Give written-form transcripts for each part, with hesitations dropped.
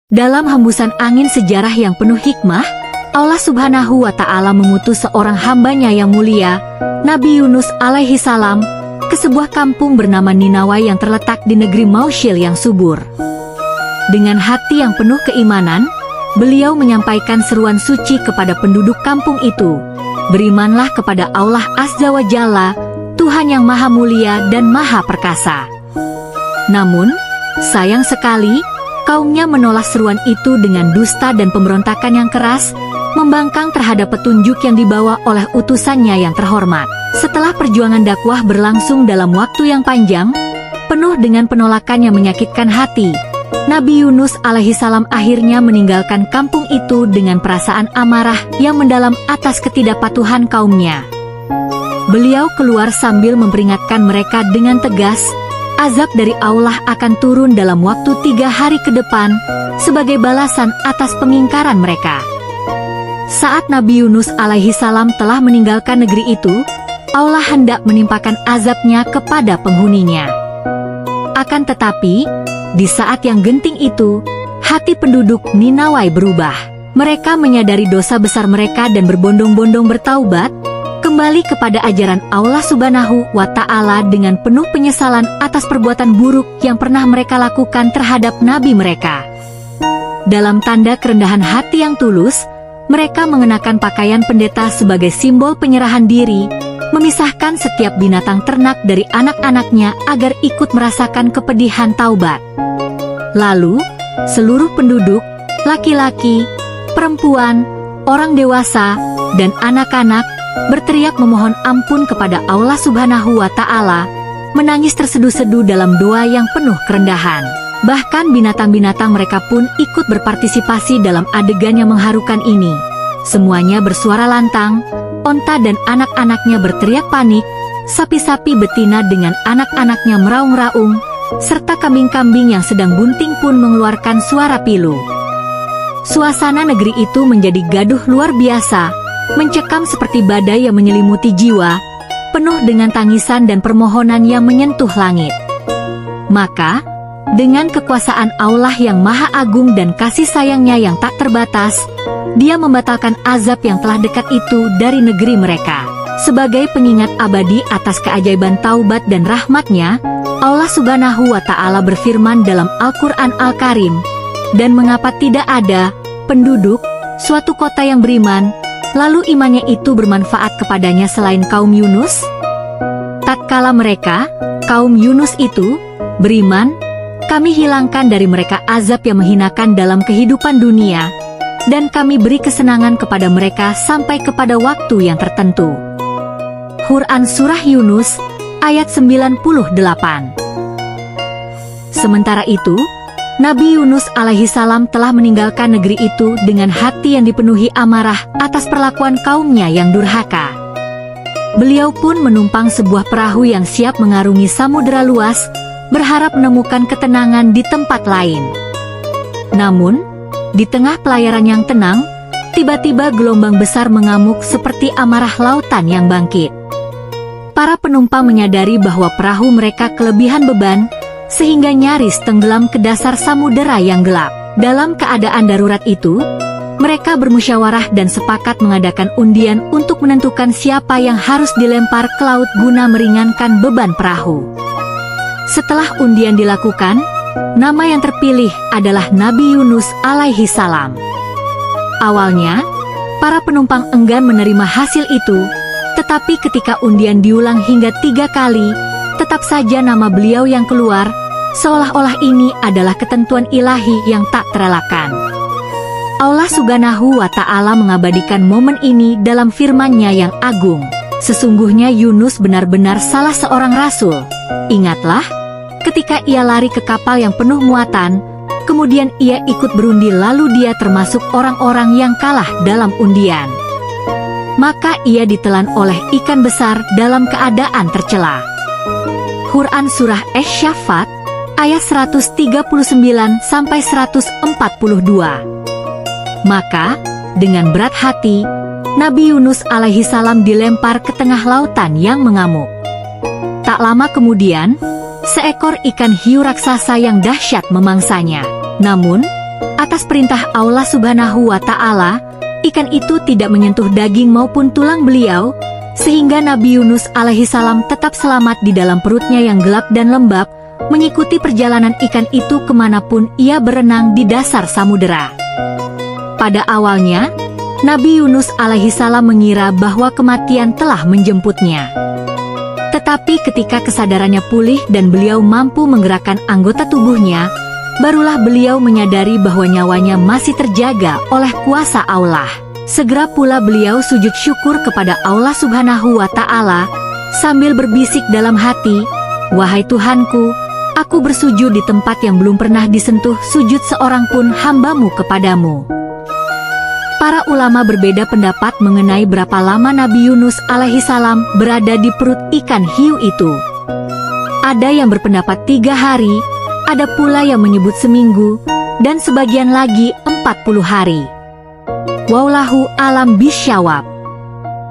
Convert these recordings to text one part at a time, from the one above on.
Dalam hembusan angin sejarah yang penuh hikmah, Allah Subhanahu wa Ta'ala mengutus seorang hambanya yang mulia, Nabi Yunus alaihi salam, ke sebuah kampung bernama Ninawa yang terletak di negeri Mausyil yang subur. Dengan hati yang penuh keimanan, beliau menyampaikan seruan suci kepada penduduk kampung itu. Berimanlah kepada Allah Azza wa Jalla, Tuhan yang maha mulia dan maha perkasa. Namun, sayang sekali, kaumnya menolak seruan itu dengan dusta dan pemberontakan yang keras, membangkang terhadap petunjuk yang dibawa oleh utusannya yang terhormat. Setelah perjuangan dakwah berlangsung dalam waktu yang panjang, penuh dengan penolakan yang menyakitkan hati, Nabi Yunus alaihi salam akhirnya meninggalkan kampung itu dengan perasaan amarah yang mendalam atas ketidakpatuhan kaumnya. Beliau keluar sambil memperingatkan mereka dengan tegas, azab dari Allah akan turun dalam waktu 3 hari ke depan, sebagai balasan atas pengingkaran mereka. Saat Nabi Yunus alaihi salam telah meninggalkan negeri itu, Allah hendak menimpakan azabnya kepada penghuninya. Akan tetapi, di saat yang genting itu, hati penduduk Ninawai berubah. Mereka menyadari dosa besar mereka dan berbondong-bondong bertaubat, kembali kepada ajaran Allah Subhanahu wa Ta'ala dengan penuh penyesalan atas perbuatan buruk yang pernah mereka lakukan terhadap nabi mereka. Dalam tanda kerendahan hati yang tulus, mereka mengenakan pakaian pendeta sebagai simbol penyerahan diri, memisahkan setiap binatang ternak dari anak-anaknya agar ikut merasakan kepedihan taubat. Lalu, seluruh penduduk, laki-laki, perempuan, orang dewasa, dan anak-anak, berteriak memohon ampun kepada Allah Subhanahu wa Ta'ala, menangis terseduh-seduh dalam doa yang penuh kerendahan. Bahkan binatang-binatang mereka pun ikut berpartisipasi dalam adegan yang mengharukan ini. Semuanya bersuara lantang, onta dan anak-anaknya berteriak panik, sapi-sapi betina dengan anak-anaknya meraung-raung, serta kambing-kambing yang sedang bunting pun mengeluarkan suara pilu. Suasana negeri itu menjadi gaduh luar biasa, mencekam seperti badai yang menyelimuti jiwa, penuh dengan tangisan dan permohonan yang menyentuh langit. Maka, dengan kekuasaan Allah yang maha agung dan kasih sayangnya yang tak terbatas, Dia membatalkan azab yang telah dekat itu dari negeri mereka. Sebagai pengingat abadi atas keajaiban taubat dan rahmatnya, Allah Subhanahu wa Ta'ala berfirman dalam Al-Quran Al-Karim, "Dan mengapa tidak ada penduduk suatu kota yang beriman, lalu imannya itu bermanfaat kepadanya selain kaum Yunus? Tatkala mereka, kaum Yunus itu, beriman, kami hilangkan dari mereka azab yang menghinakan dalam kehidupan dunia, dan kami beri kesenangan kepada mereka sampai kepada waktu yang tertentu." Quran Surah Yunus, ayat 98. Sementara itu, Nabi Yunus alaihi salam telah meninggalkan negeri itu dengan hati yang dipenuhi amarah atas perlakuan kaumnya yang durhaka. Beliau pun menumpang sebuah perahu yang siap mengarungi samudera luas, berharap menemukan ketenangan di tempat lain. Namun, di tengah pelayaran yang tenang, tiba-tiba gelombang besar mengamuk seperti amarah lautan yang bangkit. Para penumpang menyadari bahwa perahu mereka kelebihan beban, sehingga nyaris tenggelam ke dasar samudera yang gelap. Dalam keadaan darurat itu, mereka bermusyawarah dan sepakat mengadakan undian untuk menentukan siapa yang harus dilempar ke laut guna meringankan beban perahu. Setelah undian dilakukan, nama yang terpilih adalah Nabi Yunus alaihi salam. Awalnya, para penumpang enggan menerima hasil itu, tetapi ketika undian diulang hingga 3 kali, tetap saja nama beliau yang keluar, seolah-olah ini adalah ketentuan ilahi yang tak terelakkan. Allah Subhanahu wa Ta'ala mengabadikan momen ini dalam firman-Nya yang agung. Sesungguhnya Yunus benar-benar salah seorang rasul. Ingatlah, ketika ia lari ke kapal yang penuh muatan, kemudian ia ikut berundi lalu dia termasuk orang-orang yang kalah dalam undian. Maka ia ditelan oleh ikan besar dalam keadaan tercela. Quran Surah Asy-Syaffat, ayat 139-142. Maka, dengan berat hati, Nabi Yunus alaihi salam dilempar ke tengah lautan yang mengamuk. Tak lama kemudian, seekor ikan hiu raksasa yang dahsyat memangsanya. Namun, Atas perintah Allah Subhanahu wa Ta'ala, ikan itu tidak menyentuh daging maupun tulang beliau, sehingga Nabi Yunus alaihissalam tetap selamat di dalam perutnya yang gelap dan lembab, mengikuti perjalanan ikan itu kemanapun ia berenang di dasar samudera. Pada awalnya, Nabi Yunus alaihissalam mengira bahwa kematian telah menjemputnya. Tetapi ketika kesadarannya pulih dan beliau mampu menggerakkan anggota tubuhnya, barulah beliau menyadari bahwa nyawanya masih terjaga oleh kuasa Allah. Segera pula beliau sujud syukur kepada Allah Subhanahu wa Ta'ala, sambil berbisik dalam hati, "Wahai Tuhanku, aku bersujud di tempat yang belum pernah disentuh sujud seorang pun hamba-Mu kepadamu." Para ulama berbeda pendapat mengenai berapa lama Nabi Yunus alaihissalam berada di perut ikan hiu itu. Ada yang berpendapat 3 hari, ada pula yang menyebut seminggu, dan sebagian lagi 40 hari. Wallahu alam bisyawab.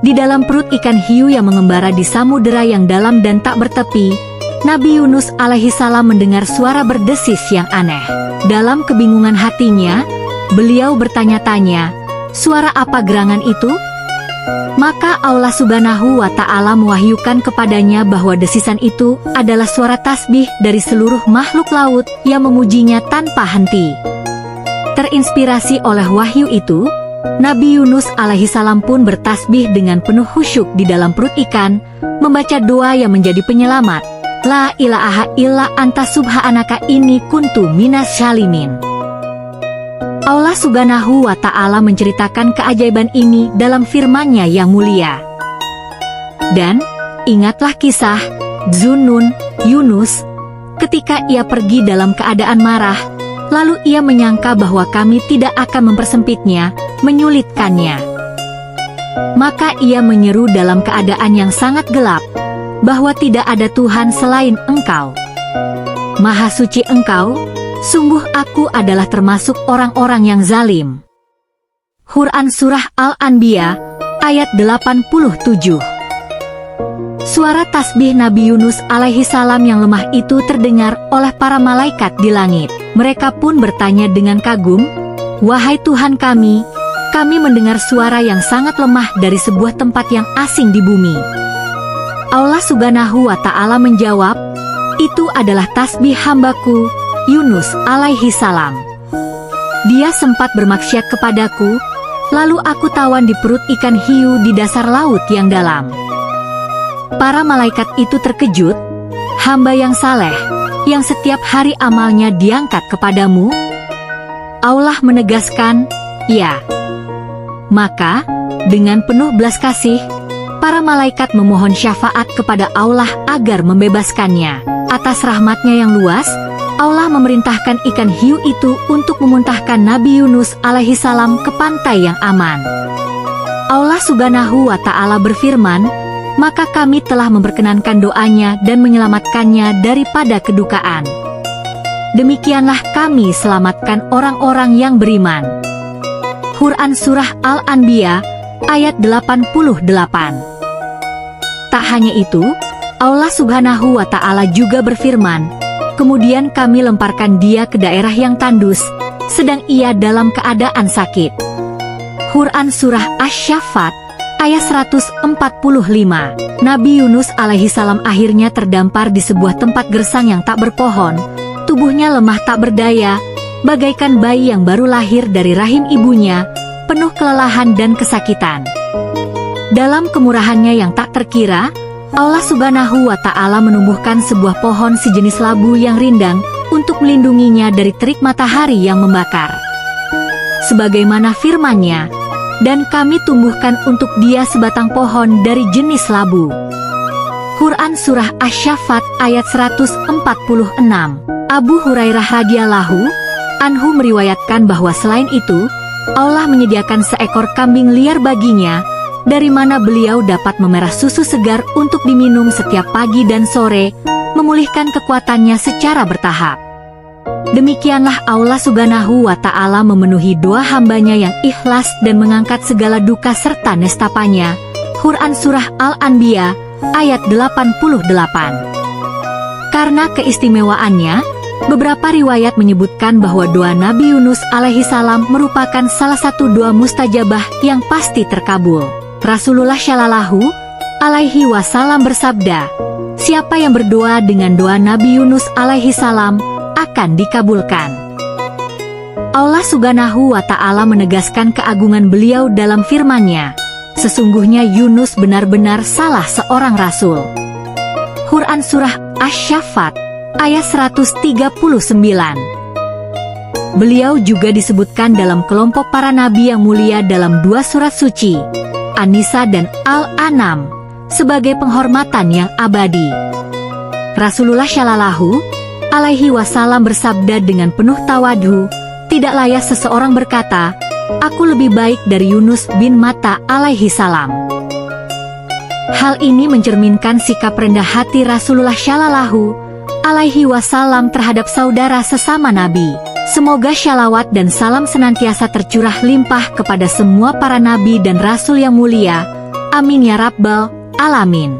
Di dalam perut ikan hiu yang mengembara di samudera yang dalam dan tak bertepi, Nabi Yunus alaihissalam mendengar suara berdesis yang aneh. Dalam kebingungan hatinya, beliau bertanya-tanya, "Suara apa gerangan itu?" Maka Allah Subhanahu wa Ta'ala mewahyukan kepadanya bahwa desisan itu adalah suara tasbih dari seluruh makhluk laut yang memujinya tanpa henti. Terinspirasi oleh wahyu itu, Nabi Yunus alaihissalam pun bertasbih dengan penuh khusyuk di dalam perut ikan, membaca doa yang menjadi penyelamat. La ilaha illa anta subhanaka inni kuntu minas syalimin. Allah Subhanahu wa Ta'ala menceritakan keajaiban ini dalam firman-Nya yang mulia. Dan ingatlah kisah Zunnun Yunus ketika ia pergi dalam keadaan marah, lalu ia menyangka bahwa kami tidak akan mempersempitnya, menyulitkannya. Maka ia menyeru dalam keadaan yang sangat gelap, bahwa tidak ada Tuhan selain Engkau. Maha suci Engkau, sungguh aku adalah termasuk orang-orang yang zalim. Quran Surah Al-Anbiya, ayat 87. Suara tasbih Nabi Yunus alaihissalam yang lemah itu terdengar oleh para malaikat di langit. Mereka pun bertanya dengan kagum, "Wahai Tuhan kami mendengar suara yang sangat lemah dari sebuah tempat yang asing di bumi." Allah Subhanahu wa Ta'ala menjawab, "Itu adalah tasbih hambaku, Yunus alaihissalam. Dia sempat bermaksiat kepadaku, lalu aku tawan di perut ikan hiu di dasar laut yang dalam." Para malaikat itu terkejut, "Hamba yang saleh, yang setiap hari amalnya diangkat kepadamu?" Allah menegaskan, "Ya." Maka, dengan penuh belas kasih, para malaikat memohon syafaat kepada Allah agar membebaskannya. Atas rahmatnya yang luas, Allah memerintahkan ikan hiu itu untuk memuntahkan Nabi Yunus alaihissalam ke pantai yang aman. Allah Subhanahu wa Ta'ala berfirman, "Maka kami telah memperkenankan doanya dan menyelamatkannya daripada kedukaan. Demikianlah kami selamatkan orang-orang yang beriman." Quran Surah Al-Anbiya, ayat 88. Tak hanya itu, Allah Subhanahu wa Ta'ala juga berfirman, "Kemudian kami lemparkan dia ke daerah yang tandus, sedang ia dalam keadaan sakit." Quran Surah Asy-Syaffat, ayat 145. Nabi Yunus alaihissalam akhirnya terdampar di sebuah tempat gersang yang tak berpohon. Tubuhnya lemah tak berdaya, bagaikan bayi yang baru lahir dari rahim ibunya, penuh kelelahan dan kesakitan. Dalam kemurahannya yang tak terkira, Allah Subhanahu wa Ta'ala menumbuhkan sebuah pohon sejenis labu yang rindang untuk melindunginya dari terik matahari yang membakar. Sebagaimana firman-Nya, "Dan kami tumbuhkan untuk dia sebatang pohon dari jenis labu." Quran Surah Asy-Syaffat ayat 146. Abu Hurairah radhiyallahu anhu meriwayatkan bahwa selain itu, Allah menyediakan seekor kambing liar baginya, dari mana beliau dapat memerah susu segar untuk diminum setiap pagi dan sore, memulihkan kekuatannya secara bertahap. Demikianlah Allah Subhanahu wa Ta'ala memenuhi doa hambanya yang ikhlas dan mengangkat segala duka serta nestapanya. Quran Surah Al-Anbiya, ayat 88. Karena keistimewaannya, Beberapa riwayat menyebutkan bahwa doa Nabi Yunus alaihi salam merupakan salah satu doa mustajabah yang pasti terkabul. Rasulullah Shallallahu alaihi wasallam bersabda, "Siapa yang berdoa dengan doa Nabi Yunus alaihi salam akan dikabulkan." Allah Subhanahu wa Ta'ala menegaskan keagungan beliau dalam firman-Nya, "Sesungguhnya Yunus benar-benar salah seorang rasul." Quran Surah Asy-Syaffat ayat 139. Beliau juga disebutkan dalam kelompok para nabi yang mulia dalam dua surat suci, An-Nisa dan Al-An'am, sebagai penghormatan yang abadi. Rasulullah Shallallahu alaihi wasallam bersabda dengan penuh tawadhu, "Tidak layak seseorang berkata, 'Aku lebih baik dari Yunus bin Matta alaihi salam.'" Hal ini mencerminkan sikap rendah hati Rasulullah Shallallahu alaihi wasallam terhadap saudara sesama nabi. Semoga shalawat dan salam senantiasa tercurah limpah kepada semua para nabi dan rasul yang mulia. Amin ya rabbal alamin.